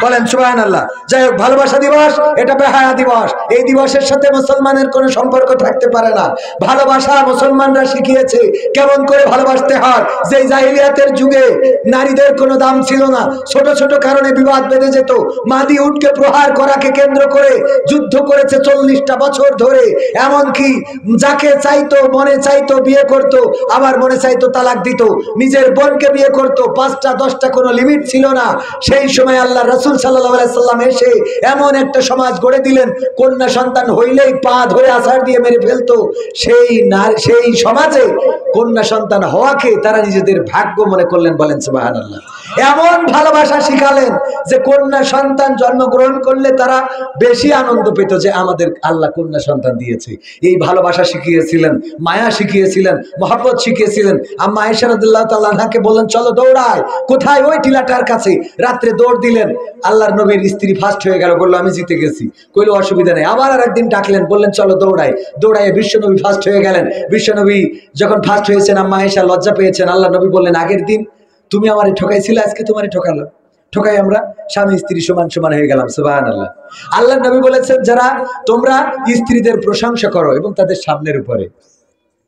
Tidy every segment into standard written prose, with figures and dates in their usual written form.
বলেন সুবহানাল্লাহ। যাই হোক, ভালোবাসা দিবস এটা বেহায়া দিবস। এই দিবসের সাথে মুসলমানের কোনো সম্পর্ক থাকতে পারে না। ভালোবাসা মুসলমানরা শিখিয়েছে কেমন করে ভালোবাসতে হয়। যে জাহিলিয়াতের যুগে নারীদের কোনো দাম ছিল না, ছোট ছোট কারণে বিবাদ বেঁধে যেত। মাদি উটকে প্রহার করাকে কেন্দ্র করে যুদ্ধ করেছে 40টা বছর ধরে। এমনকি যাকে চাইতো মনে চাইতো বিয়ে করত, আবার মনে চাইতো তালাক দিত। নিজের বোনকে বিয়ে করত, 5টা 10টা কোনো লিমিট ছিল না। সেই সময় আল্লাহ রাসূল সাল্লাল্লাহু আলাইহি সাল্লাম এসে এমন একটা সমাজ গড়ে দিলেন, কন্যা সন্তান হইলেই পা ধরে আছাড় দিয়ে মেরে ফেলতো। সেই সমাজে কন্যা সন্তান হওয়াকে তারা নিজেদের ভাগ্য মনে করলেন। বলেন সুবহানাল্লাহ। এমন ভালোবাসা শিখালেন যে কন্যা সন্তান জন্মগ্রহণ করলে তারা বেশি আনন্দ পেত যে আমাদের আল্লাহ কন্যা সন্তান দিয়েছে। এই ভালোবাসা শিখিয়েছিলেন, মায়া শিখিয়েছিলেন, মহব্বত শিখিয়েছিলেন। আম্মা আয়েশা রাদিয়াল্লাহু তাআলা আনহাকে বললেন, চলো দৌড়ায়। কোথায়? ওই টিলাটার কাছে। রাত্রে দৌড় দিলেন, আল্লাহর নবীর স্ত্রী ফার্স্ট হয়ে গেল, বললো আমি জিতে গেছি। কইলো অসুবিধা নেই। আবার আরেকদিন ডাকলেন, বললেন চলো দৌড়াই। দৌড়াইয়ে বিশ্বনবী ফার্স্ট হয়ে গেলেন। বিশ্বনবী যখন ফার্স্ট হয়েছেন, আম্মা আয়েশা লজ্জা পেয়েছেন। আল্লাহ নবী বললেন, আগের দিন তুমি আমারে ঠকাইছিলে, আজকে তোমারে ঠকালো। ঠকাই আমরা স্বামী স্ত্রী সমান সমান হয়ে গেলাম। সুবহানাল্লাহ। আল্লাহ নবী বলেছেন, যারা তোমরা স্ত্রীদের প্রশংসা করো এবং তাদের সামনের উপরে।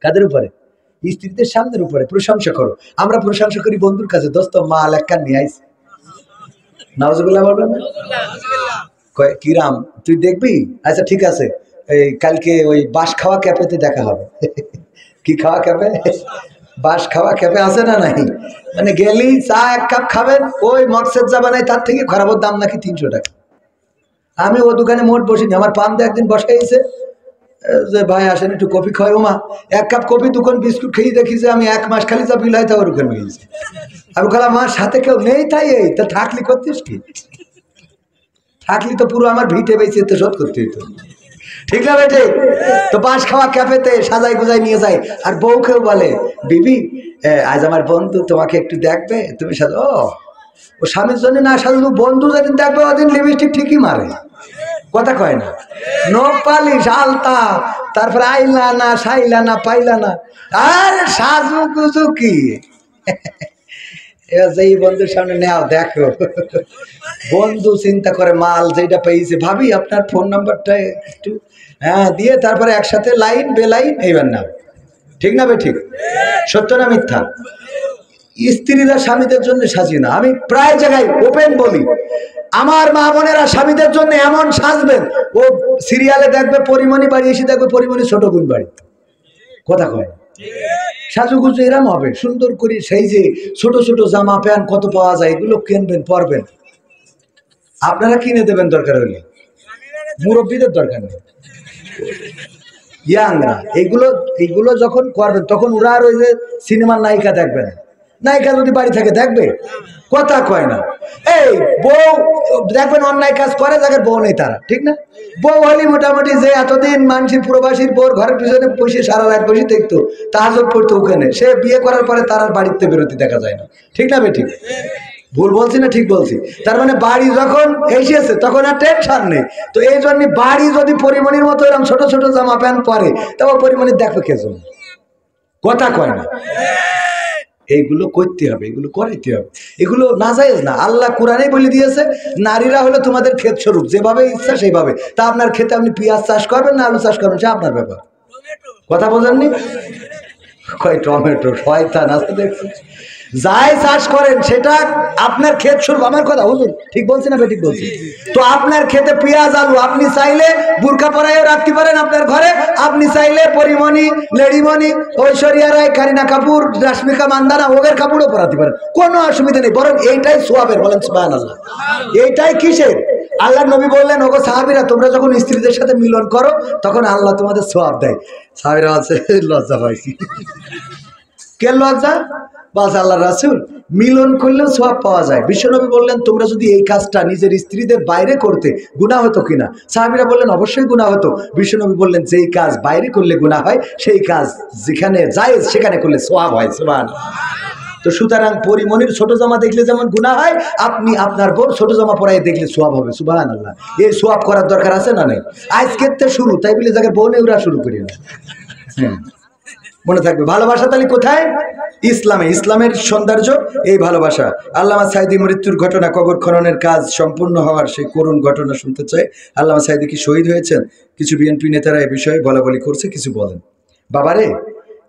কাদের উপরে? স্ত্রীদের সামনের উপরে প্রশংসা করো। আমরা প্রশংসা করি বন্ধুর কাছে, দোস্ত মাল এক কান নিয়ে আইস। নাউজুবিল্লাহ বলবেন না? কয় কিরাম তুই দেখবি? আচ্ছা ঠিক আছে, এই কালকে ওই বাঁশ খাওয়া ক্যাফেতে দেখা হবে। কি খাওয়া ক্যাফে? বাঁশ খাওয়া ক্যাফে আছে না নাই? মানে গেলি চা 1 কাপ খাবেন, ওই মকসেদ জাবানায় তার থেকে খারাপের দাম নাকি 300 টাকা। আমি ও দোকানে মোট বসিনি, আমার পান্তে একদিন বসাইছে যে ভাই আসেন একটু কফি খাওয়াই। ওমা 1 কাপ কফি, 2 কোন বিস্কুট খেয়ে দেখি যে আমি 1 মাস খালি যা বিল হয় তা ওর ওখানে গিয়েছি। আমি বললাম আমার সাথে কেউ নেই, তাই এই তা থাকলি করতিস কি? থাকলি তো পুরো আমার ভিটে বেঁচে তো শোধ করতে হইতো, ঠিক না বেটে? তো বাঁশ খাওয়া ক্যাফেতে সাজাই গুজাই নিয়ে যায়। আর বউকেও বলে, বিবি আজ আমার বন্ধু তোমাকে একটু দেখবে, তুমি সাজো। ও স্বামীর জন্য না সাজলো, বন্ধু যেদিন দেখবে ওদিন লিপস্টিক ঠিকই মারে, কথা কয় না। নখ পালিশ আলতা, তারপরে আইলা না সাইলা না পাইলা না, আর সাজু গুজু কি। এই বন্ধুর সামনে নেও দেখো, বন্ধু চিন্তা করে মাল যেটা পেয়েছে, ভাবি আপনার ফোন নাম্বারটা একটু দিয়ে তারপরে একসাথে লাইন বেলাইন এইবার নাও, ঠিক না বে ঠিক? সত্য না মিথ্যা? স্ত্রীরা স্বামীদের জন্য সাজি না। আমি প্রায় জায়গায় ওপেন বলি, আমার মা বোনেরা স্বামীদের জন্য এমন সাজবেন, ও সিরিয়ালে দেখবে পরিমণি বাড়ি, এসে দেখবে পরিমণি ছোট বোন বাড়ি, কথা কয়। সাজুগুজু এরম হবে সুন্দর করে, সেই যে ছোট ছোট জামা প্যান্ট কত পাওয়া যায়, এগুলো কিনবেন পরবেন। আপনারা কিনে দেবেন দরকার হলে, মুরব্বীদের দরকার নেই। ইয়াংরা এইগুলো যখন করবেন তখন ওরা আর ওই যে সিনেমার নায়িকা দেখবে না। নায়িকা যদি বাড়ি থাকে দেখবে, কথা কয় না। এই বউ দেখবেন অন্যায় কাজ করে, যাদের বউ নেই তারা, ঠিক না? বউ হলি মোটামুটি যে এতদিন মানুষের প্রবাসীর বউর ঘরের পিছনে বসে সারা রাত বসে দেখতো, তাহাজ্জুদ পড়তো ওখানে, সে বিয়ে করার পরে তার আর বাড়িতে বেরোতে দেখা যায় না, ঠিক না বে ঠিক? ভুল বলছি না ঠিক বলছি? তার মানে বাড়ি যখন এসেছে তখন আর টেনশন নেই। তো এই জন্য বাড়ি যদি পরিমণির মতো এরকম ছোট ছোট জামা প্যান্ট পরে, তবে পরিমণি দেখবে কে জন্য, কথা কয় না। এইগুলো করতে হবে, এগুলো করাইতে হবে, এগুলো নাজায়েজ না। আল্লাহ কোরআনেই বলে দিয়েছে, নারীরা হলো তোমাদের ক্ষেত স্বরূপ, যেভাবে ইচ্ছা সেইভাবে। তা আপনার ক্ষেতে আপনি পেঁয়াজ চাষ করবেন না আলু চাষ করবেন, সে আপনার ব্যাপার, কথা বোঝেননি? কয় টমেটো, শয়তান আছে দেখছি। যাই চাষ করেন সেটা আপনার ক্ষেত স্বরূপ। আমার কথা হুজুর ঠিক বলছি না ঠিক বলছি? তো আপনার ক্ষেতে পেঁয়াজ আলু, আপনি চাইলে বুরকা পরাইও রাখতে পারেন আপনার ঘরে, আপনি চাইলে পরিমণি, লেডিমণি, ঐশ্বরিয়া রায়, কারিনা কাপুর, রাশ্মিকা মান্দানা ওদের কাপড়ও পরাতে পারেন, কোনো অসুবিধা নেই। বরং এইটাই সোয়াবের। বলেন সুবহানাল্লাহ। এইটাই কিসের? আল্লাহ নবী বললেন, ওগো সাহাবীরা তোমরা যখন স্ত্রীদের সাথে মিলন করো তখন আল্লাহ তোমাদের সোয়াব দেয়। সাহাবীরা আছে লজ্জা পাইছি, কে লজ্জা? বাস আল্লাহ রাসূল মিলন করলেও সওয়াব পাওয়া যায়। বিশ্বনবী বললেন, তোমরা যদি এই কাজটা নিজের স্ত্রীদের বাইরে করতে গুনাহ হতো কিনা? সাহাবীরা বললেন, অবশ্যই গুনাহ হতো। বিশ্বনবী বললেন, যেই কাজ বাইরে করলে গুনাহ হয় সেই কাজ যেখানে জায়েজ সেখানে করলে সওয়াব হয়। সুবহানাল্লাহ। তো সুতরাং পরিমণির ছোট জামা দেখলে যেমন গুনাহ হয়, আপনি আপনার বোন ছোট জামা পরাই দেখলে সওয়াব হবে। সুবহানাল্লাহ। এই সওয়াব করার দরকার আছে না নাই? আজকের থেকে শুরু, তাই বলে যাকে বোনে ওরা শুরু করি না। মনে থাকবে। ভালোবাসা তাহলে কোথায়? ইসলামে। ইসলামের সৌন্দর্য এই ভালোবাসা। আল্লামা সাঈদী মৃত্যুর ঘটনা, কবর খননের কাজ সম্পূর্ণ হওয়ার সেই করুণ ঘটনা শুনতে চাই। আল্লামা সাঈদী কি শহীদ হয়েছেন? কিছু বিএনপি নেতারা এ বিষয়ে বলাবলি করছে, কিছু বলেন। বাবারে,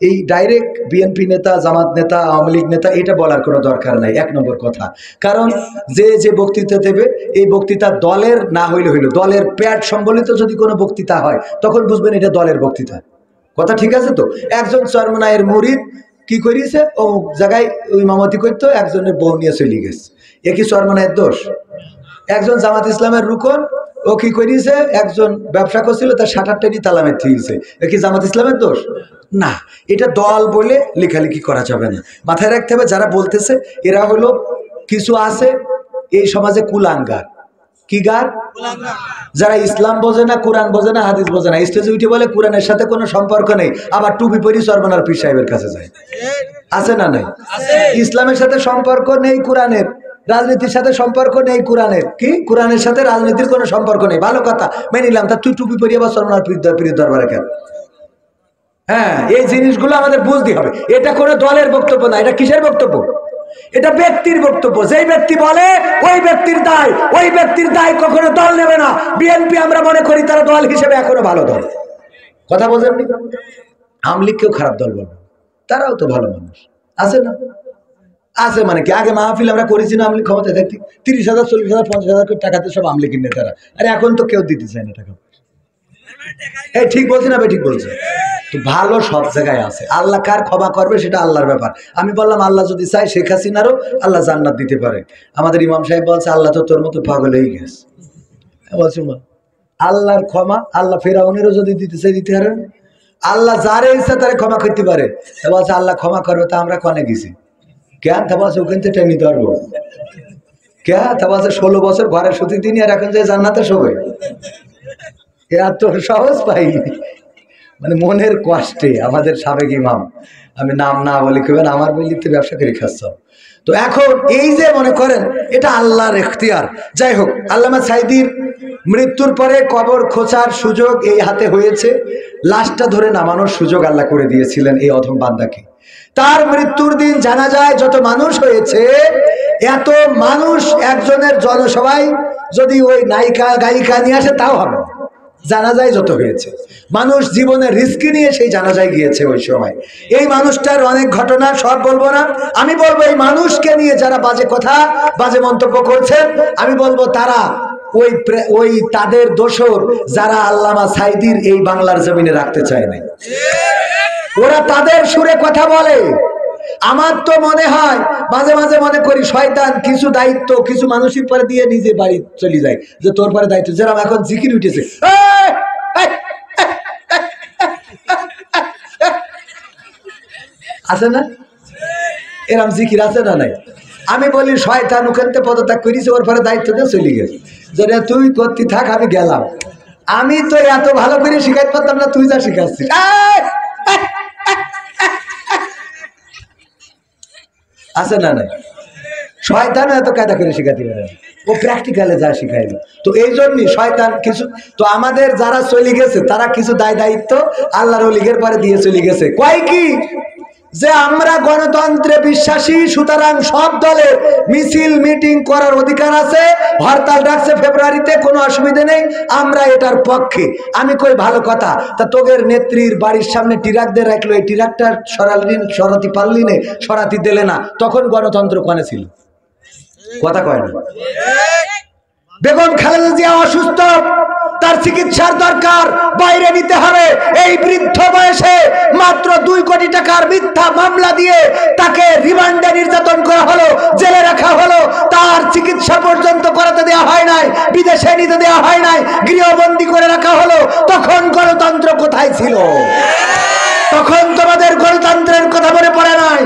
এই ডাইরেক্ট বিএনপি নেতা, জামাত নেতা, আওয়ামী লীগ নেতা এটা বলার কোনো দরকার নাই, এক নম্বর কথা। কারণ যে যে বক্তৃতা দেবে, এই বক্তৃতা দলের না হইলে হইল, দলের প্যাট সম্বলিত যদি কোনো বক্তৃতা হয় তখন বুঝবেন এটা দলের বক্তৃতা। কথা ঠিক আছে তো? একজন চরমনায়ের মুরিদ কি করিয়েছে, ও জায়গায় ওই মামতি করতো, একজনের বউ নিয়ে চলে গেছে, এ কি চরমনায়ের দোষ? একজন জামাত ইসলামের রুকন, ও কি করিয়েছে, একজন ব্যবসা করছিল, তার শাটারটা নিয়ে তালা মেরে দিয়েছে, এ কি জামাত ইসলামের দোষ? না, এটা দল বলে লেখালেখি করা যাবে না। মাথায় রাখতে হবে, যারা বলতেছে এরা হলো কিছু আছে এই সমাজে কুলাঙ্গার। কি গার? যারা ইসলাম বোঝে না, কোরআন বোঝে না, হাদিস বোঝে না, স্টেজে উঠে বলে কোরআনের সাথে কোনো সম্পর্ক নেই, আবার টুপি পরি চরমনার পীর সাহেবের কাছে যায়। আছে না নাই? ইসলামের সাথে সম্পর্ক নেই কোরআনের, রাজনীতির সাথে সম্পর্ক নেই কোরআনের। কি? কোরআনের সাথে রাজনীতির কোনো সম্পর্ক নেই। ভালো কথা, মেনে নিলাম। তা তুই টুপি পরি আবার চরমনার পীর দরবারে কেন? হ্যাঁ, এই জিনিসগুলো আমাদের বুঝতে হবে। এটা কোনো দলের বক্তব্য না, এটা কিসের বক্তব্য? এটা ব্যক্তির বক্তব্য। যেই ব্যক্তি বলে ওই ব্যক্তির দায়, ওই ব্যক্তির দায় কখনো দল নেবে না। বিএনপি আমরা মনে করি তারা দল হিসেবে এখনো ভালো দল। কথা বোঝেননি? আওয়ামী লীগকেও খারাপ দল বলবো, তারাও তো ভালো মানুষ। আছে না? আছে মানে কি? আগে মাহফিল আমরা করেছি না, আওয়ামী লীগ ক্ষমতায় থাকতি 30,000, 40,000, 50,000 করে টাকাতে সব আওয়ামী লীগের নেতারা। আরে এখন তো কেউ দিতে চায় না টাকা। এই ঠিক বলছি না? ঠিক বলছে তো। ভালো সব জায়গায় আছে। আল্লাহ কার ক্ষমা করবে সেটা আল্লাহর ব্যাপার। আমি বললাম আল্লাহ যদি চায় শেখ হাসিনারও আল্লাহ জান্নাত দিতে পারে। আমাদের ইমাম সাহেব বলছে আল্লাহ তো তোর মতো পাগল হয়ে গেছে। বলছি আল্লাহর ক্ষমা, আল্লাহ ফেরাউনেরও যদি দিতে চাই দিতে পারে। আল্লাহ যারে ইচ্ছা তারে ক্ষমা করতে পারে। বলছে আল্লাহ ক্ষমা করবে, তা আমরা কনে গেছি কেন? তা বলছে ওখান থেকে নিতে পারবো কে? তা বলছে 16 বছর ঘরে শুধু দিনই, আর এখন যে জান্নাতে শোবে, এত সহজ পাইনি। মানে মনের কষ্টে আমাদের সাবেক ইমাম, আমি নাম না বলি কেবেন, আমার বলিতে ব্যবসা করে খাচ্ছ। তো এখন এই যে মনে করেন এটা আল্লাহর এখতিয়ার। যাই হোক, আল্লামা সাঈদীর মৃত্যুর পরে কবর খোঁচার সুযোগ এই হাতে হয়েছে, লাশটা ধরে নামানোর সুযোগ আল্লাহ করে দিয়েছিলেন এই অধম বান্দাকে। তার মৃত্যুর দিন জানা যায় যত মানুষ হয়েছে, এত মানুষ একজনের জনসভায় যদি ওই নায়িকা গায়িকা নিয়ে আসে তাও হবে। জানাজায় যত হয়েছে মানুষ জীবনের রিস্ক নিয়ে সেই জানাজায় গিয়েছে ওই সময়। এই মানুষটার অনেক ঘটনা, সব বলবো না। আমি বলবো এই মানুষকে নিয়ে যারা বাজে কথা, বাজে মন্তব্য করছেন, আমি বলবো তারা ওই তাদের দোসর যারা আল্লামা সাঈদীর এই বাংলার জমিনে রাখতে চায় না। ওরা তাদের সুরে কথা বলে। আমার তো মনে হয় মাঝে মাঝে মনে করি শয়তান কিছু দায়িত্ব কিছু মানুষের পরে দিয়ে নিজে বাড়ি চলে যায়, যে তোর পরে দায়িত্ব। যেরকম এখন জিকির উঠেছে, আছে না? এরম জিকির আছে না নাই? আমি বলি শয়তান ওখানতে পদত্যাগ করেছে, ওর পরে দায়িত্ব দিয়ে চলে গেছে, যেটা তুই করতে থাক, আমি গেলাম। আমি তো এত ভালো করে শিখাইতে পারতাম না, তুই যা শিখাচ্ছিস। আছে না নাই? শয়তান এত কায়দা করে শিখাতে পারে, ও প্র্যাকটিক্যালে যা শিখাইলো। তো এই জন্যই শয়তান কিছু, তো আমাদের যারা চলে গেছে তারা কিছু দায়িত্ব আল্লাহর ওলিগের পরে দিয়ে চলে গেছে। কয় কি? যে আমরা গণতন্ত্রে বিশ্বাসী, সুতরাং সব দলের মিছিল মিটিং করার অধিকার আছে। হরতাল ডাকছে ফেব্রুয়ারিতে, কোনো অসুবিধা নেই, আমরা এটার পক্ষে। আমি কই ভালো কথা, তা তোদের নেত্রীর বাড়ির সামনে ট্রাক দিয়ে রাখলো, এই ট্রাকটা সরাতে পারলি না, সরাতে দিলে না, তখন গণতন্ত্র কোনে ছিল? কথা কয় না। বেগম খালেদা জিয়া অসুস্থ, তার চিকিৎসার দরকার, বাইরে নিতে হবে। এই বৃদ্ধ বয়সে মাত্র 2 কোটি টাকার মিথ্যা মামলা দিয়ে তাকে রিমান্ডে নির্যাতন করা হলো, জেলে রাখা হলো, তার চিকিৎসা পর্যন্ত করাতে দেওয়া হয় নাই, বিদেশে নিতে দেওয়া হয় নাই, গৃহবন্দী করে রাখা হলো। তখন গণতন্ত্র কোথায় ছিল? তখন তোমাদের গণতন্ত্রের কথা মনে পড়ে নাই?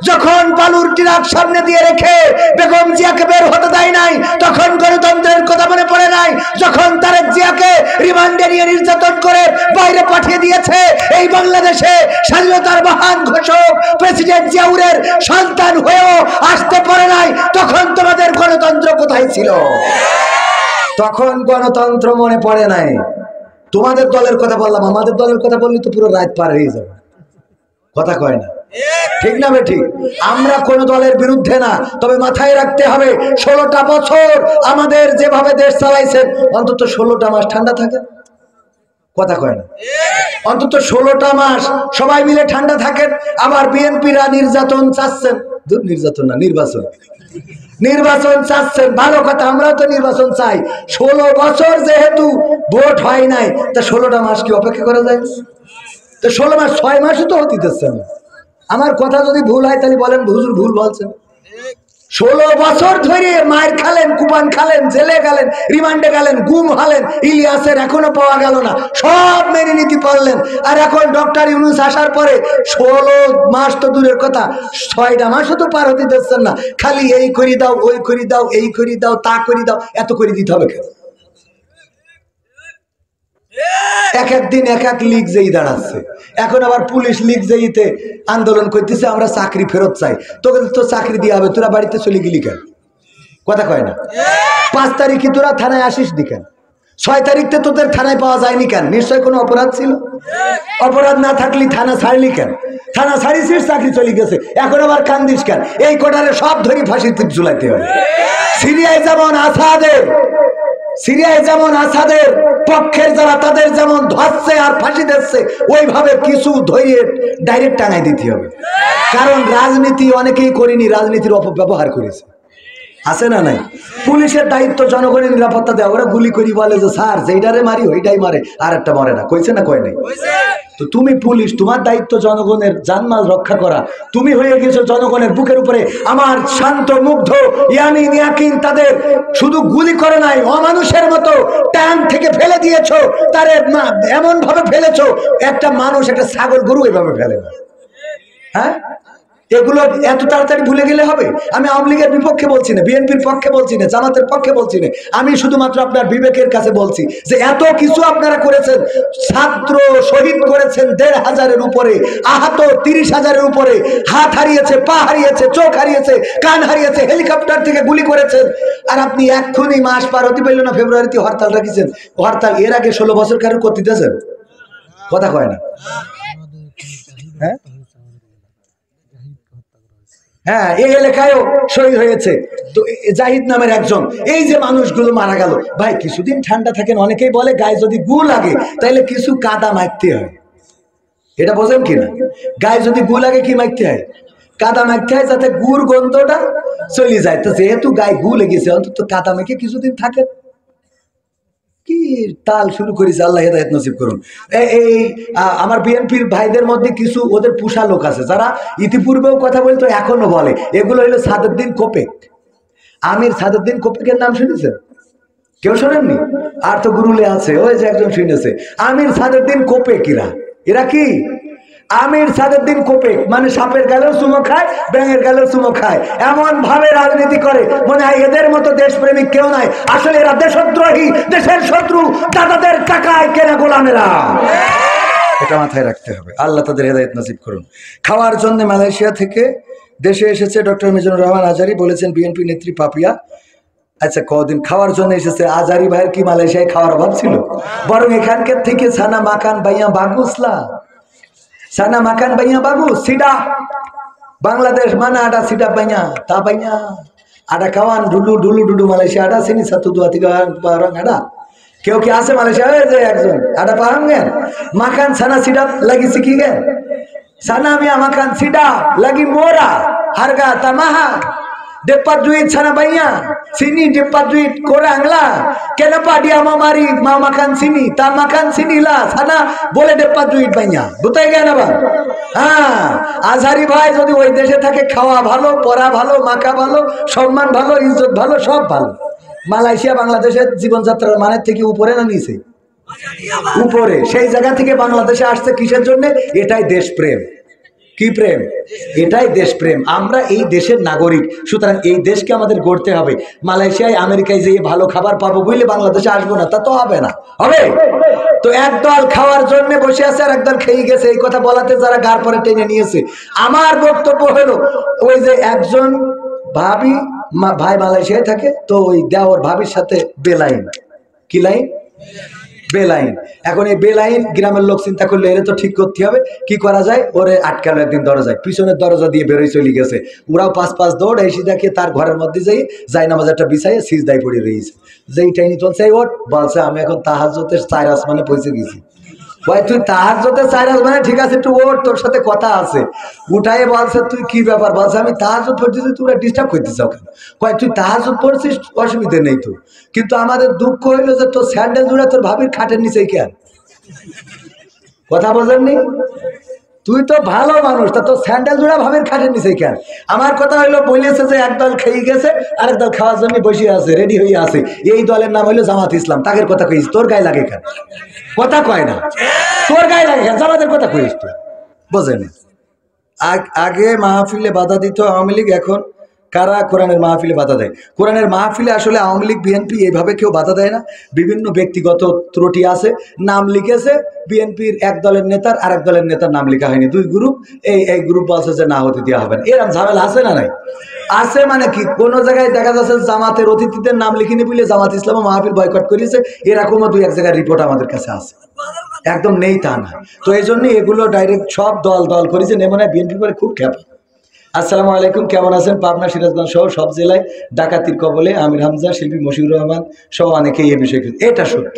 যখন বালুর ট্রাক সামনে দিয়ে রেখে বেগম জিয়াকে বের হতে দেয় নাই, তখন গণতন্ত্রের কথা মনে পড়ে নাই? যখন তারেক জিয়াকে রিমান্ডে নিয়ে নির্যাতন করে বাইরে পাঠিয়ে দিয়েছে, এই বাংলাদেশে স্বাধীনতার মহান ঘোষক প্রেসিডেন্ট জিয়াউরের সন্তান হয়েও আসতে পারে নাই, তখন তোমাদের গণতন্ত্র কোথায় ছিল? তখন গণতন্ত্র মনে পড়ে নাই। তোমাদের দলের কথা বললাম, আমাদের দলের কথা বললে তো পুরো রাত পার হয়ে যাবে। কথা কয় না, ঠিক না বেঠিক? আমরা কোন দলের বিরুদ্ধে না, তবে মাথায় রাখতে হবে 16টা বছর আমাদের যেভাবে দেশ চালাইছেন, অন্তত 16টা মাস ঠান্ডা থাকে। কথা কয় না, অন্তত 16টা মাস সবাই মিলে ঠান্ডা থাকেন। আবার বিএনপিরা নির্যাতন চাচ্ছেন, নির্যাতন না, নির্বাচন চাচ্ছেন, ভালো কথা, আমরাও তো নির্বাচন চাই। 16 বছর যেহেতু ভোট হয় নাই, তা 16টা মাস কি অপেক্ষা করা যায়? তো 16 মাস, 6 মাসও তো হতে দিচ্ছেন। আমার কথা যদি ভুল হয় তাহলে বলেন হুজুর ভুল বলছেন। 16 বছর ধরে মায়ের খালেন, কুপান খালেন, জেলে গেলেন, রিমান্ডে গেলেন, গুম হলেন, ইলিয়াসের এখনো পাওয়া গেল না, সব মেনে নিতে পারলেন। আর এখন ডক্টর ইউনূস আসার পরে 16 মাস তো দূরের কথা, 6টা মাসও তো পার হতে দিচ্ছেন না। খালি এই করে দাও, ওই করে দাও, এই করে দাও, তা করে দাও, এত করে দিতে হবে কেন? এক একদিন এক এক লিগ যেই দাঁড়াচ্ছে। এখন আবার পুলিশ লিগ যেইতে আন্দোলন করতেছে, আমরা চাকরি ফেরত চাই। তোকে তো চাকরি দিয়ে হবে, তোরা বাড়িতে চলে গেলি কেন? কথা কয় না। 5 তারিখে তোরা থানায় আসিস নি কেন? 6 তারিখতে তোদের থানায় পাওয়া যায়নি কেন? নিশ্চয় কোনো অপরাধ ছিল। অপরাধ না থাকলে থানা ছাড়লি কেন? থানা ছাড়িছিস, চাকরি চলে গেছে, এখন আবার কান্দিস কেন? এই কোটারে সব ধরি ফাঁসির তীর ঝুলাইতে হবে। সিরিয়ায় যেমন আসাদের পক্ষের যারা, তাদের যেমন ধরছে আর ফাঁসি দিচ্ছে, ওইভাবে কিছু ধরে ডাইরেক্ট টাঙাই দিতে হবে। কারণ রাজনীতি অনেকেই করিনি, রাজনীতির অপব্যবহার করেছে, আছে না নাই? পুলিশের দায়িত্ব জনগণের নিরাপত্তা দেওয়া। ওরা গুলি করি বলে যে স্যার যেইটারে মারি ওইটাই মারে, আর একটা মরে না, কইছে না কয় নাই? তো তুমি পুলিশ, তোমার দায়িত্ব জনগণের জানমাল রক্ষা করা। তুমি হয়ে গেছো জনগণের বুকের উপরে। আমার শান্ত মুগ্ধ ইয়ামিন ইয়াকিন তাদের শুধু গুলি করে নাই, অমানুষের মতো ট্যাঙ্ক থেকে ফেলে দিয়েছো, তারে এমন ভাবে ফেলেছো, একটা মানুষ, একটা ছাগল গরু এভাবে ফেলে না। হ্যাঁ, এগুলো এত তাড়াতাড়ি ভুলে গেলে হবে? আমি আওয়ামী লীগের বিপক্ষে বলছি না, বিএনপির পক্ষে বলছি না, জামাতের পক্ষে বলছি না। আমি শুধুমাত্র আপনার বিবেকের কাছে বলছি যে এত কিছু আপনারা করেছেন। ছাত্র শহীদ করেছেন 1,500-এর উপরে, আহত 30,000-এর উপরে, হাত হারিয়েছে, পা হারিয়েছে, চোখ হারিয়েছে, কান হারিয়েছে, হেলিকপ্টার থেকে গুলি করেছেন। আর আপনি এক্ষুনি মাস পার হতে পারলেন না, ফেব্রুয়ারিতে হরতাল রাখিছেন। হরতাল এর আগে 16 বছর কারোর করতে দিয়েছেন? কথা কয় না। হ্যাঁ হ্যাঁ, এই এলাকায়ও শহীদ হয়েছে তো জাহিদ নামের একজন। এই যে মানুষগুলো মারা গেল, ভাই কিছুদিন ঠান্ডা থাকেন। অনেকেই বলে গায়ে যদি গু লাগে তাহলে কিছু কাদা মাখতে হয়, এটা বোঝেন কিনা? গায়ে যদি গু লাগে কি মাখতে হয়? কাদা মাখতে হয়, যাতে গুড় গন্ধটা চলে যায়। তো যেহেতু গায়ে গু লেগেছে, অন্তত কাদা মেখে কিছুদিন থাকে। কি তাল শুরু করেছে, আল্লাহ হেদায়েত নসিব করুন। এই আমার বিএনপির ভাইদের মধ্যে কিছু ওদের পুষা লোক আছে, যারা ইতিপূর্বেও কথা বলতো, এখনো বলে। এগুলো হলো সাদুদ্দিন কোপেক, আমির সাদুদ্দিন কোপেকের নাম শুনেছেন? কেউ শোনেননি? আর তো গুরুলে আছে, ওই যে একজন শুনেছে, আমির সাদুদ্দিন কোপেক। এরা কি? আমির সাদুদ্দিন কোপেক মানে সাপের গালেও চুমো খায়, ব্যাঙের গালেও চুমো খায়, এমন ভাবে রাজনীতি করে মনে হয় এদের মতো দেশপ্রেমিক কেউ নাই। আসলে এরা দেশদ্রোহী, দেশের শত্রু, দাদাদের টাকায় কেনা গোলামেরা। এটা মাথায় রাখতে হবে। আল্লাহ তাদের হেদায়েত নসিব করুন। খাওয়ার জন্য মালয়েশিয়া থেকে দেশে এসেছে ডক্টর মিজানুর রহমান আজারি, বলেছেন বিএনপি নেত্রী পাপিয়া। আচ্ছা, কদিন খাওয়ার জন্য এসেছে? আজারি ভাইয়ের কি মালয়েশিয়ায় খাওয়ার অভাব ছিল? বরং এখানকার থেকে ছানা মাকান বাইয়া বাগুসলা, সানা মাকান বাইয়া বাবু সিডা বাংলাদেশ মানে আডা সিডা বাইয়া তা বাইয়া আডা খাওয়ান ডুলু ডুলু ডুডু মালয়েশিয়া আডা সিনি সাতু দুয়া থেকে আডা কেউ কি আছে মালয়েশিয়া? যে একজন আডা পাহাম গেন মাকান সানা সিডা লাগি শিখি গেন সানা মিয়া মাকান সিডা লাগি মোরা হারগা তামাহা depat duit sana banyak, sini depat duit kurang lah. Kenapa dia mau mari mau makan sini, tak makan sinilah, sana boleh depat duit banyak. Betul kan abang? Azhari ভাই যদি ওই দেশে থাকে, খাওয়া ভালো, পড়া ভালো, মাকা ভালো, সম্মান ভালো, ইজ্জত ভালো, সব ভালো। মালয়েশিয়া বাংলাদেশের জীবনযাত্রার মানের থেকে উপরে না নিচে? উপরে। সেই জায়গা থেকে বাংলাদেশে আসছে কিসের জন্য? এটাই দেশপ্রেম। কি প্রেম? এটাই দেশপ্রেম। আমরা এই দেশের নাগরিক, সুতরাং এই দেশকে আমাদের গড়তে হবে। মালয়েশিয়ায় আমেরিকায় যেয়ে ভালো খাবার পাবো বলে বাংলাদেশে আসবো না, তা তো হবে না। হবে তো একদল খাওয়ার জন্য বসে আছে আর একদল খেয়ে গেছে, এই কথা বলাতে যারা গার পরে টেনে নিয়েছে। আমার বক্তব্য হলো, ওই যে একজন ভাবি ভাই মালয়েশিয়ায় থাকে, তো ওই দেওয়ার ভাবির সাথে বেলাইন, কি লাইন? বেলাইন। এখন এই বেলাইন গ্রামের লোক চিন্তা করলে এর তো ঠিক করতে হবে, কি করা যায়, ওরে আটকালো একদিন দরজায়, পিছনের দরজা দিয়ে বেরোয় চলে গেছে। ওরাও পাঁচ পাঁচ দৌড় এসে দেখে তার ঘরের মধ্যে যাই নামাজ একটা বিছাইয়ে সিজদায় পড়ে রয়েছে। যেই টাইনি চলছে ওট বলছে আমি এখন তাহাজ্জুদের 4 আসমানে পৌঁছে গেছি। ভাই তুই তাহাজ্জুদের 4 আসমানে ঠিক আছে, একটু ওঠ, তোর সাথে কথা আছে। উঠাই বলছে তুই কি ব্যাপার, বলছে আমি তাহাজ্জুদ পড়তেছি, তোমরা ডিস্টার্ব করতে চাও কেন? কয় তুই তাহাজ্জুদ পড়ছিস, অসুবিধা নেই তো, কিন্তু আমাদের দুঃখ হইলো যে তোর স্যান্ডেল জুড়ে তোর ভাবির খাটের নিচেই কেন? কথা বোঝেননি? তুই তো ভালো মানুষ, তা তোর স্যান্ডেল জোড়া ভাবের খাটের নিচে কেন? আমার কথা হইলো বলেছে যে একদল খেয়ে গেছে, আরেক দল খাওয়ার জন্য বসে আছে, রেডি হয়ে আছে, এই দলের নাম হইলো জামাত ইসলাম। তাদের কথা কইস, তোর গায়ে লাগে কেন? কথা কয় না, তোর গায়ে লাগে কেন? জামাতের কথা কইস তুই, বোঝেন? আগে মাহফিলে বাধা দিত আওয়ামী লীগ, এখন কারা কোরআনের মাহফিলে বাধা দেয়? কোরআনের মাহফিলে আসলে আওয়ামী লীগ বিএনপি এইভাবে কেউ বাধা দেয় না, বিভিন্ন ব্যক্তিগত ত্রুটি আছে। নাম লিখেছে বিএনপির এক দলের নেতার, আরেক দলের নেতার নাম লেখা হয়নি, দুই গ্রুপ, এই গ্রুপ বলছে যে না হতে দেওয়া হবে না। এরকম ঝামেলা আছে না নাই? আছে। মানে কি, কোন জায়গায় দেখা যাচ্ছে জামাতের অতিথিদের নাম লিখিনি বলে জামাত ইসলাম মাহফিল বয়কট করেছে, এরকমও দুই এক জায়গায় রিপোর্ট আমাদের কাছে আছে। একদম নেই তা না। তো এই জন্য এগুলো ডাইরেক্ট সব দল দল করেছে, নেমনে বিএনপি করে খুব খ্যাপা। আসসালামু আলাইকুম, কেমন আছেন? পাবনা, সিরাজগঞ্জ সহ সব জেলায় ডাকাতির কবলে আমির হামজা, শিল্পী মশিউর রহমান সহ অনেকেই এই বিষয়ে। এটা সত্য।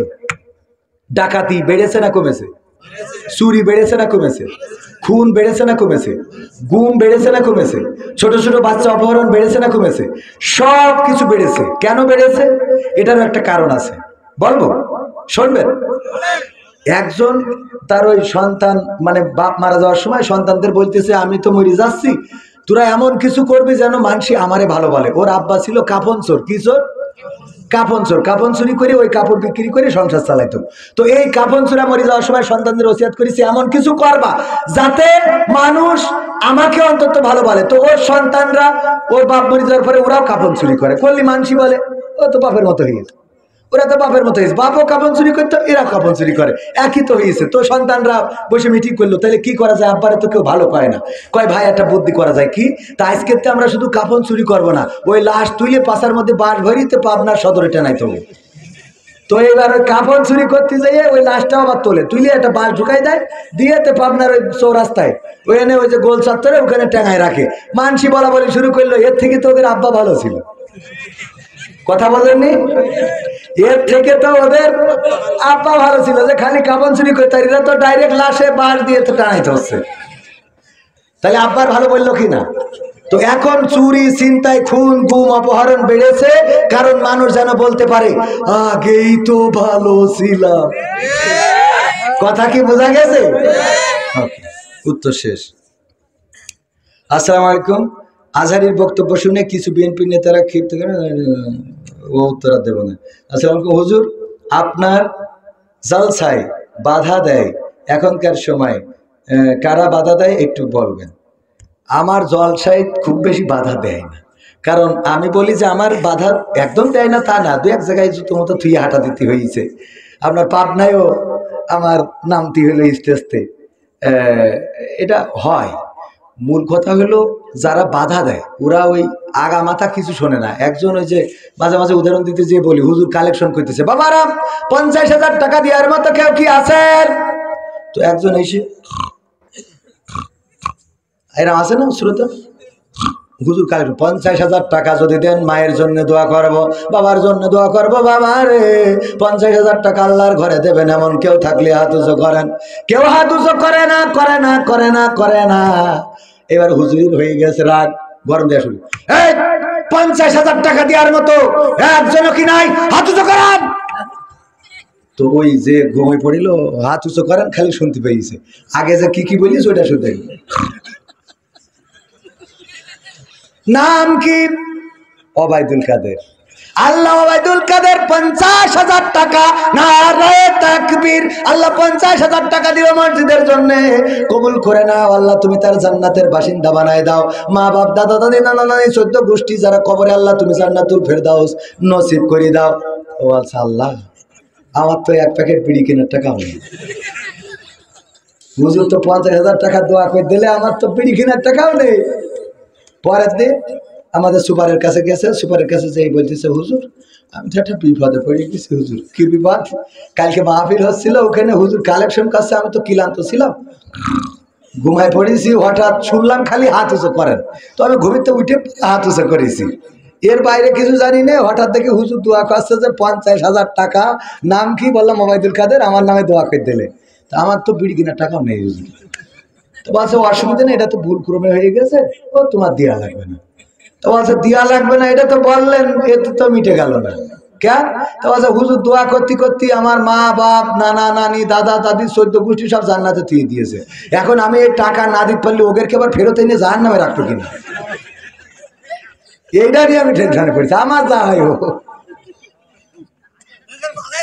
ডাকাতি বেড়েছে না কমেছে? চুরি বেড়েছে না কমেছে? খুন বেড়েছে না কমেছে? গুম বেড়েছে না কমেছে? ছোট ছোট বাচ্চা অপহরণ বেড়েছে না কমেছে? সব কিছু বেড়েছে। কেন বেড়েছে? এটারও একটা কারণ আছে, বলবো, শুনবেন? একজন তার ওই সন্তান, মানে বাপ মারা যাওয়ার সময় সন্তানদের বলতেছে আমি তো মরে যাচ্ছি, তোরা এমন কিছু করবি যেন মানুষই আমারে ভালো বলে। ওর আব্বা ছিল কাফন চোর। কি চোর? কাফন চোর। কাফন চুরি করে ওই কাপড় বিক্রি করে সংসার চালাইতো। তো এই কাফন চোরা মরে যাওয়ার সময় সন্তানদের ওসিয়াত করেছে এমন কিছু করবা যাতে মানুষ আমাকে অন্তত ভালো বলে। তো ওর সন্তানরা ওর বাপ মরে যাওয়ার পরে ওরাও কাফন চুরি করে, করলি মানুষই বলে ও তো বাপের মতো হয়ে গেছে, ওরা তো বাপের মতো হয়েছে, বাপও কাপড় চুরি করতো, এরা কাপড় চুরি করে, একই তো হয়েছে। তো সন্তানরা বসে মিটিং করলো, তাহলে কি করা যায়? আব্বারে তো কেউ ভালো করে না, কয় ভাই একটা বুদ্ধি করা যায়। কি? তা আজকে আমরা শুধু কাপড় চুরি করবো না, ওই লাশ তুলে পাশার মধ্যে বাঁশ ভরিতে পাবনার সদরে টেনাইতে হবে। তো এবার ওই কাপড় চুরি করতে যাইয়ে ওই লাশটাও আবার তুলে একটা বাঁশ ঢুকাই দেয়, দিয়ে তো পাবনার ওই চৌরাস্তায় ওখানে ওই যে গোল চত্বরে ওখানে টেঙায় রাখে। মানসি বলা বলি শুরু করলো, এর থেকে তো ওদের আব্বা ভালো ছিল। কথা বলেননি? এর থেকে তো ওদের আব্বা ভালো ছিল, যে খালি কাপড় চুরি করতে, এরা তো ডাইরেক্ট লাশে বাঁশ দিয়ে তো টানাইতে হচ্ছে। তাহলে আব্বার ভালো বললো কি না? তো এখন চুরি, ছিনতাই, খুন, গুম, অপহরণ বেড়েছে, কারণ মানুষ যেন বলতে পারে আগেই তো ভালো ছিলাম। কথা কি বোঝা গেছে? উত্তর শেষ। আসসালামু আলাইকুম। আজহারির বক্তব্য শুনে কিছু বিএনপি নেতারা ক্ষিপ্ত করে, ও উত্তর দেব না। আসসালামু আলাইকুম হুজুর, আপনার জালসায় বাধা দেয় এখনকার সময় কারা বাধা দেয় একটু বলবেন? আমার জলসায় খুব বেশি বাধা দেয় না, কারণ আমি বলি যে আমার বাধা একদম দেয় না তা না, দু এক জায়গায় জুতো মতো থুয়ে হাঁটা দিতে হয়েছে। আপনার পাবনায়ও আমার নামতি হলো স্টেজতে, এটা হয়। মূল কথা হলো যারা বাধা দেয় ওরা ওই আগা মাথা কিছু শোনে না। একজন ওই যে মাঝে মাঝে উদাহরণ দিতে যে বলি, হুজুর কালেকশন করতেছে, বাবারা 50,000 টাকা দেওয়ার মতো কেউ কি আছেন? তো একজন এসে এরা আছে না শ্রোতা, হুজুর কালেকশন 50,000 টাকা যদি দেন মায়ের জন্য দোয়া করবো, বাবার জন্য দোয়া করবো। বাবা রে 50,000 টাকা আল্লাহর ঘরে দেবেন এমন কেউ থাকলে হাত উঁচু করেন। কেউ হাত উঁচু করে না, করে না, করে না, করে না। এবার হুজুর হয়ে গেছে রাগ, গরম দেওয়া শুরু, এই 50,000 টাকা দেওয়ার মতো একজনও কি নাই, হাত উঁচু করেন। তো ওই যে ঘুমিয়ে পড়িল, হাত উঁচু করেন খালি শুনতে পেয়েছে, আগে যে কি কি বলিস ওইটা শুনতে। নাম কি? ওবায়দুল কাদের। আল্লাহ ওবায়দুল কাদের 50,000 টাকা, নারায়ে তাকবীর। আল্লাহ 50,000 টাকা দিল মসজিদের জন্য, কবুল করে নাও আল্লাহ, তুমি তার জান্নাতের বাসিন্দা বানায় দাও। মা বাপ, দাদা দাদি, নানা নানি, 14 গোষ্ঠী যারা কবরে, আল্লাহ তুমি জান্নাতুল ফেরদাউস নসিব করে দাও। ও আচ্ছা আল্লাহ, আমার তো এক প্যাকেট বিড়ি কেনার টাকাও নেই। হুজুর তো 50,000 টাকা দোয়া করে দিলে, আমার তো বিড়ি কেনার টাকাও নেই। পরের দিন আমাদের সুপারের কাছে গেছে, সুপারের কাছে যেই বলতেছে, হুজুর আমি তো একটা বিপদে পড়ে গেছি হুজুর। কি বিপদ? কালকে মাহফিল হচ্ছিল, ওখানে হুজুর কালেকশন করছে, আমি তো ক্লান্ত ছিলাম, ঘুমায় পড়েছি। হঠাৎ শুনলাম খালি হাত উঁচু করেন, তো আমি ঘুমিতে উঠে হাত উঁচু করেছি, এর বাইরে কিছু জানি না। হঠাৎ দেখে হুজুর দোয়া করছে যে 50,000 টাকা, নাম কি বললাম, ওবায়দুল কাদের, আমার নামে দোয়া করে দিলে। তা আমার তো বিড়ি কেনার টাকাও নেই হুজুর। তো বলছে অসুবিধা নেই, এটা তো ভুল ক্রমে হয়ে গেছে, ও তোমার দেয়া লাগবে না। তো বলছে দেয়া লাগবে না, এটা তো বললেন, এতে তো মিটে গেল না কেন? তো বলছে হুজুর দোয়া করতে করতে আমার মা বাপ, নানা নানি, দাদা দাদি, 14 গোষ্ঠী সব জান্নাতে দিয়ে দিয়েছে। এখন আমি এই টাকা না দিতে পারলে ওদেরকে আবার ফেরত এনে জাহান্নামে রাখতো কিনা, এইটারই আমি টেনশনে পড়েছি। আমার যা হয় হোক।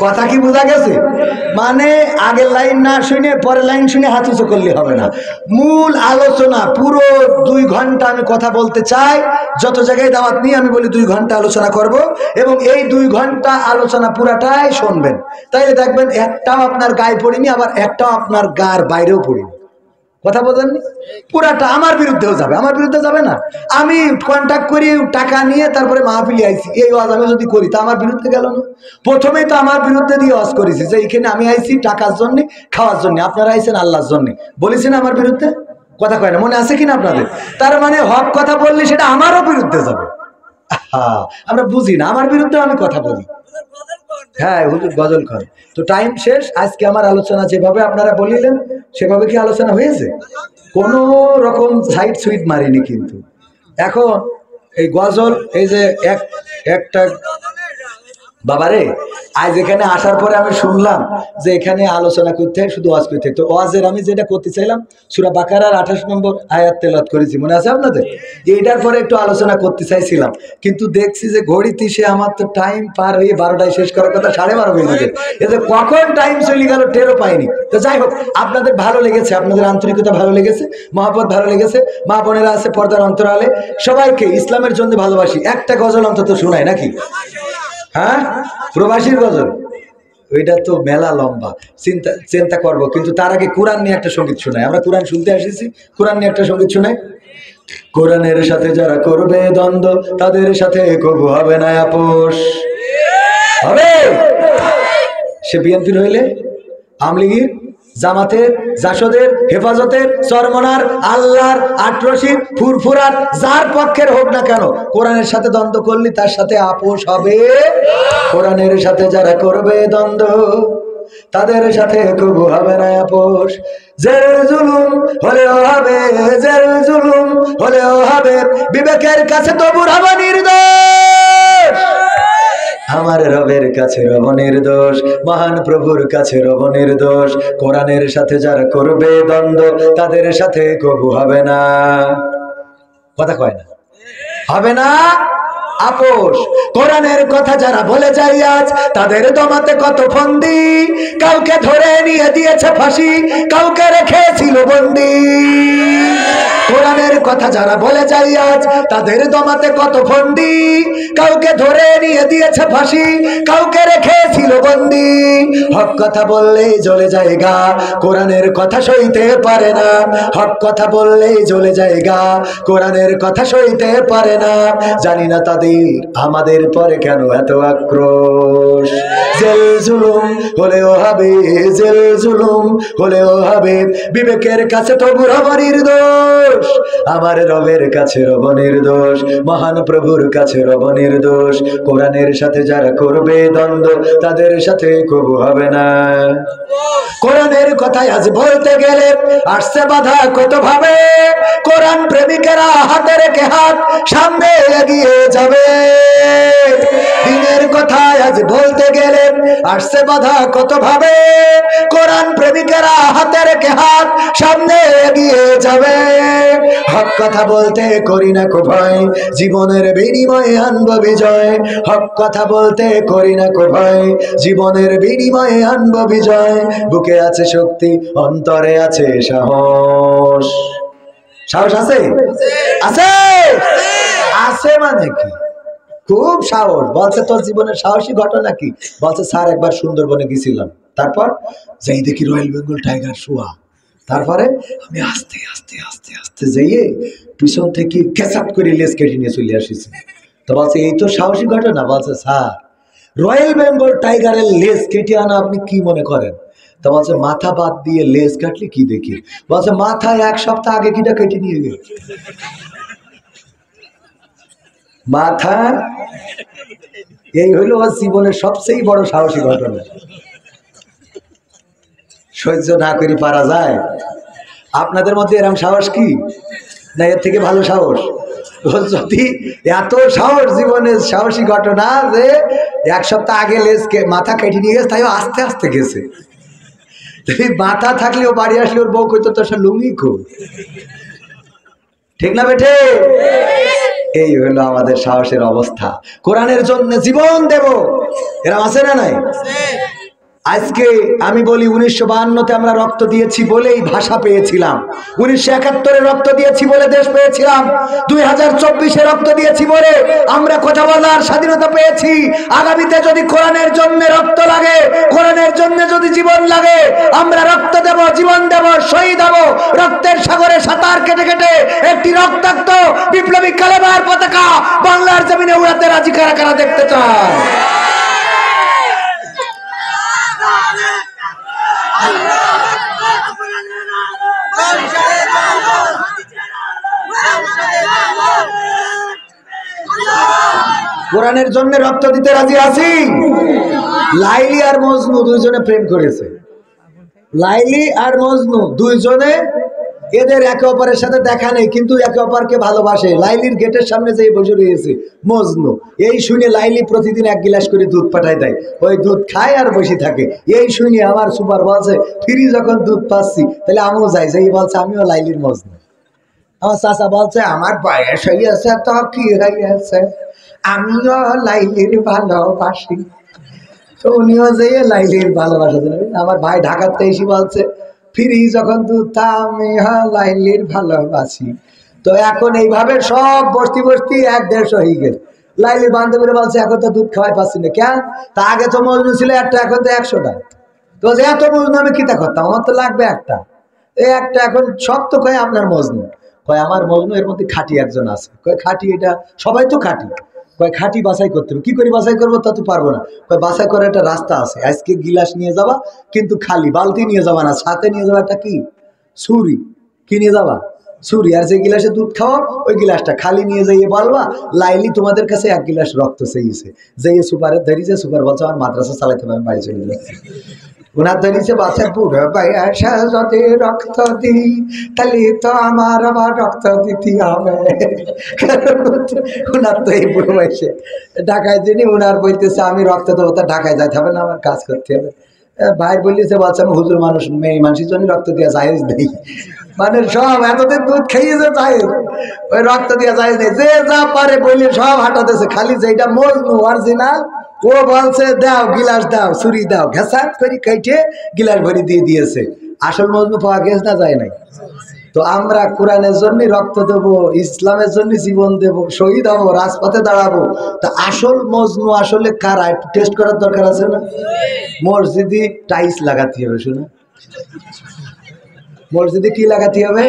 কথা কি বোঝা গেছে? মানে আগের লাইন না শুনে পরের লাইন শুনে হাত উঁচু করলে হবে না। মূল আলোচনা পুরো 2 ঘন্টা আমি কথা বলতে চাই। যত জায়গায় দাওয়াত নিয়ে আমি বলি 2 ঘন্টা আলোচনা করব, এবং এই 2 ঘন্টা আলোচনা পুরাটাই শুনবেন। তাইলে দেখবেন একটাও আপনার গায়ে পড়েনি, আবার একটাও আপনার গার বাইরেও পড়েনি। কথা বলেননি? পুরাটা আমার বিরুদ্ধেও যাবে। আমার বিরুদ্ধে যাবে না? আমি কন্ট্যাক্ট করি টাকা নিয়ে, তারপরে মাহফিলে আইছি, এই ওয়াজ আমি যদি করি তা আমার বিরুদ্ধে গেল না? প্রথমেই তো আমার বিরুদ্ধে দিয়ে ওয়াজ করেছি যে এখানে আমি আইছি টাকার জন্য, খাওয়ার জন্য, আপনারা আইছেন আল্লাহর জন্য, বলেছেন আমার বিরুদ্ধে। কথা কয় না, মনে আছে কিনা আপনাদের? তার মানে হক কথা বললে সেটা আমারও বিরুদ্ধে যাবে। আমরা বুঝি না, আমার বিরুদ্ধে আমি কথা বলি। হ্যাঁ হুজুর গজল কর। তো টাইম শেষ। আজকে আমার আলোচনা যেভাবে আপনারা বলিলেন সেভাবে কি আলোচনা হয়েছে? কোন রকম সাইড সুইট মারিনি কিন্তু। এখন এই গজল, এই যে একটা বাবারে, আজ এখানে আসার পরে আমি শুনলাম যে এখানে আলোচনা করতে হয়, শুধু ওয়াজ করতে হয়। তো ওয়াজের আমি যেটা করতে চাইলাম, সূরা বাকারার 28 নম্বর আয়াত তেলাওয়াত করেছি, মনে আছে আপনাদের? এইটার পরে একটু আলোচনা করতে চাইছিলাম, কিন্তু দেখছি যে ঘড়িতে সে আমার তো টাইম পার হয়ে 12টায় শেষ করার কথা, 12:30 হয়ে যাবে। এতে কখন টাইম চলে গেল টেরও পাইনি। তো যাই হোক, আপনাদের ভালো লেগেছে, আপনাদের আন্তরিকতা ভালো লেগেছে, মহব্বত ভালো লেগেছে, মা বোনেরা আছে পর্দার অন্তরালে, সবাইকে ইসলামের জন্য ভালোবাসি। একটা গজল অন্তত শোনায় নাকি? হ্যাঁ, প্রবাসীর গজল, ওইটা তো মেলা লম্বা, চিন্তা করবো। কিন্তু তার আগে কোরআন নিয়ে একটা সঙ্গীত শোনাই। আমরা কোরআন শুনতে এসেছি, কোরআন নিয়ে একটা সঙ্গীত শোনাই। কোরআনের সাথে যারা করবে দ্বন্দ্ব, তাদের সাথে কবু হবে না আপোষ। হবে? সে বিএনপির হইলে, আওয়ামী লীগের, জামাতের, জাসদের, হেফাজতের, চরমনার, আল্লাহর, আটরশির, ফুরফুরার, যার পক্ষের হোক না কেন, কোরআনের সাথে দ্বন্দ্ব করলে তার সাথে আপোষ হবে। কোরআনের সাথে যারা করবে দ্বন্দ্ব, তাদের সাথে কবু হবে না আপোষ। জের জুলুম হলেও হবে, জের জুলুম হলেও হবে, বিবেকের কাছে তবু হবে নির্দোষ। আমার রবের কাছে রব নির্দোষ, মহান প্রভুর কাছে রব নির্দোষ। কোরআনের সাথে যারা করবে দ্বন্দ্ব, তাদের সাথে কবু হবে না, কথা কয় না, হবে না আপোষ। কোরআনের কথা যারা বলে যায় আজ, তাদের দমাতে কত ফন্দি, কাউকে ধরে নিয়ে দিয়েছে ফাঁসি, কাউকে রেখেছিল বন্দি। কোরআনের কথা যারা বলে যায় আজ, তাদের দমাতে কত ফন্দি, কাউকে ধরে নিয়ে দিয়েছে ফাঁসি, কাউকে রেখেছিল বন্দি। হক কথা বললেই জ্বলে যায় গা, কোরআনের কথা সইতে পারে না। হক কথা বললেই জ্বলে যায় গা, কোরআনের কথা সইতে পারে না। জানি না তাদের আমাদের পরে কেন এত আক্রোশ। জেল জুলুম হলেও হবে, জেল জুলুম হলেও হবে, বিবেকের কাছে তবু রব নির্দোষ। আমার রবের কাছে রব নির্দোষ, মহান প্রভুর কাছে রব নির্দোষ। কোরআনের সাথে যারা করবে দ্বন্দ্ব, তাদের সাথে কবু হবে না। কোরআনের কথায় আজ বলতে গেলে আসছে বাধা কত ভাবে, কোরআন প্রেমিকেরা হাতে রেখে হাত সামনে এগিয়ে যাবে। দিনের কথায় আজ বলতে গেলে আসছে বাধা কত ভাবে, কোরআন প্রেমিকেরা হাতে রেখে হাত সামনে এগিয়ে যাবে। হক কথা বলতে করি না কো ভয়, জীবনের বিনিময়ে আনব বিজয়। হক কথা বলতে করি না কো ভয়, জীবনের বিনিময়ে আনব বিজয়। বুকে আছে শক্তি, অন্তরে আছে সাহস। সাহস আছে? আছে? আছে মানে কি? খুব সাহস। বলছে তোর জীবনের সাহসী ঘটনা কি? বলছে স্যার একবার সুন্দরবনে গেছিলাম, তারপর যাই দেখি রয়্যাল বেঙ্গল টাইগার শোয়া। তারপরে আমি আস্তে আস্তে আস্তে আস্তে যাইয়ে পিছন থেকে ক্যাচাপ করে লেজ কেটে নিয়ে চলে আসিছি। তো বলছে এই তো সাহসী ঘটনা? বলছে স্যার রয়্যাল বেঙ্গল টাইগারের লেজ কেটে আনা আপনি কি মনে করেন? তা বলছে মাথা বাদ দিয়ে লেজ কাটলে কি দেখি? বলছে মাথা 1 সপ্তাহ আগে কিটা কেটে নিয়ে গেল। মাথা, এই হইল ওর জীবনের সবচেয়ে বড় সাহসী ঘটনা। সহ্য না করি পারা যায়? আপনাদের মধ্যে এরকম সাহস কি না? এর থেকে ভালো সাহস? যদি এত সাহস জীবনে সাহসী ঘটনা যে 1 সপ্তাহ আগে লেজকে মাথা কেটে নিয়ে গেছে, তাই আস্তে আস্তে গেছে। মাথা থাকলেও বাড়ি আসলে ওর বউ কইতো তোর সে লুঙ্গি খুব, ঠিক না বেঠে? এই হলো আমাদের সাহসের অবস্থা। কোরআনের জন্য জীবন দেব, এরা আছে না নাই? আজকে আমি বলি 1952-তে আমরা রক্ত দিয়েছি বলেই ভাষা পেয়েছিলাম, 1971-এ রক্ত দিয়েছি বলে দেশ পেয়েছিলাম, 2024-এ রক্ত দিয়েছি বলে আমরা কথা বলার স্বাধীনতা পেয়েছি। আগামীতে যদি কোরআনের জন্য রক্ত লাগে, কোরআনের জন্য যদি জীবন লাগে, আমরা রক্ত দেব, জীবন দেব, শহীদ হব। রক্তের সাগরে সাঁতার কেটে কেটে একটি রক্তাক্ত বিপ্লবী কালেমার পতাকা বাংলার জমিনে উড়াতে রাজি কারা কারা দেখতে চায়? কোরআনের জন্য রক্ত দিতে রাজি আছি। লাইলি আর মজনু দুইজনে প্রেম করেছে। লাইলি আর মজনু দুইজনে, এদের একে অপরের সাথে দেখা নেই, কিন্তু একে অপরকে ভালোবাসে। লাইলির গেটের সামনে যে বসে রয়েছে মজনু, এই শুনে লাইলি প্রতিদিন 1 গিলাস করে দুধ পাঠায় দেয়, ওই দুধ খায় আর বসে থাকে। এই শুনে আমার সুপার বলছে ফ্রি যখন দুধ পাচ্ছি তাহলে আমিও যাই, যাই বলছে আমিও লাইলির মজনু। আমার চাচা বলছে আমার বয়স হইয়াছে তো কি হইয়াছে, আমিও লাইলির ভালোবাসি। তো উনিও যে লাইলির ভালোবাসা দিলেন। আমার ভাই ঢাকাতে এসে বলছে ফিরি যখন দুধ আমি লাইলির ভালোবাসি। তো এখন এইভাবে সব বস্তি বস্তি 1-150 হয়ে গেল। লাইলির বান্ধবীরা বলছে এখন তো দুধ খাওয়াই পাচ্ছি না। কেন? তা আগে তো মজনু ছিল একটা, এখন তো 100টা। তো এত মজনু আমি কিতা করতাম, আমার তো লাগবে একটা। এই একটা এখন সব তো কয় আপনার মজনু, কয় আমার মজনু এর মধ্যে খাঁটি একজন আছে। কয় খাঁটি? এটা সবাই তো খাঁটি। কয় খাঁটি বাছাই করতে হবে। কি করে বাছাই করবো তা তো পারবো না। কয় বাছাই করার একটা রাস্তা আছে। আজকে গিলাস নিয়ে যাবা, কিন্তু খালি বালতি নিয়ে যাবা না, সাথে নিয়ে যাবা একটা কি ছুরি। কি নিয়ে যাবা? ছুরি। আর যে গিলাসে দুধ খাওয়া ওই গিলাসটা খালি নিয়ে যাইয়ে বলবা লাইলি তোমাদের কাছে 1 গিলাস রক্ত চেয়েছে। যে সুপারের ধরিছে, সুপার বলছে আমার মাদ্রাসা চালাইতে হবে, আমি বাড়ি চলে যাচ্ছি। ওনার ধরিছে বাচ্চা বুড়ো বয়সে যদি রক্ত দিই তাহলে তো আমার আবার রক্ত দিতে হবে। ওনার তো এই বুড়ো বয়সে ঢাকায় যিনি ওনার বলতেছে আমি রক্ত দেবো, তা ঢাকায় যাইতে হবে না, আমার কাজ করতে হবে। ভাই বললিছে বাচ্চা আমি হুজুর মানুষ, মেয়ে মানুষের জন্য রক্ত দেওয়া জায়েজ নেই। মানে সব এতদিন দুধ খেয়েছে জায়েজ, ওই রক্ত দেওয়া জায়েজ নেই। যে যা পারে বললে সব হাঁটাতেছে, খালি যেটা মজনু অরিজিনাল ও বলছে দাও গিলাস দাও, ছুরি দাও, ঘেঁষাট করে কেটে গিলাস ভরি দিয়ে দিয়েছে। আসল মজনু পাওয়া গেছে না যায় নাই? তো আমরা কোরআনের জন্য রক্ত দেবো, ইসলামের জন্য জীবন দেব, শহীদ হবো, রাজপথে দাঁড়াবো। তা আসল মজনু আসলে কারা, একটু টেস্ট করার দরকার আছে না? মসজিদে টাইলস লাগাতে হবে। শুনে মসজিদে কি লাগাতে হবে?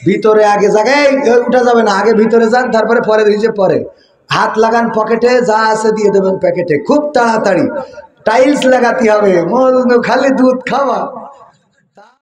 ভিতরে আগে জায়গায় উঠা যাবে না, আগে ভিতরে যান, তারপরে পরে দিয়েছে পরে হাত লাগান পকেটে, যা আছে দিয়ে দেবেন প্যাকেটে, খুব তাড়াতাড়ি টাইলস লাগাতে হবে। মজনু খালি দুধ খাওয়া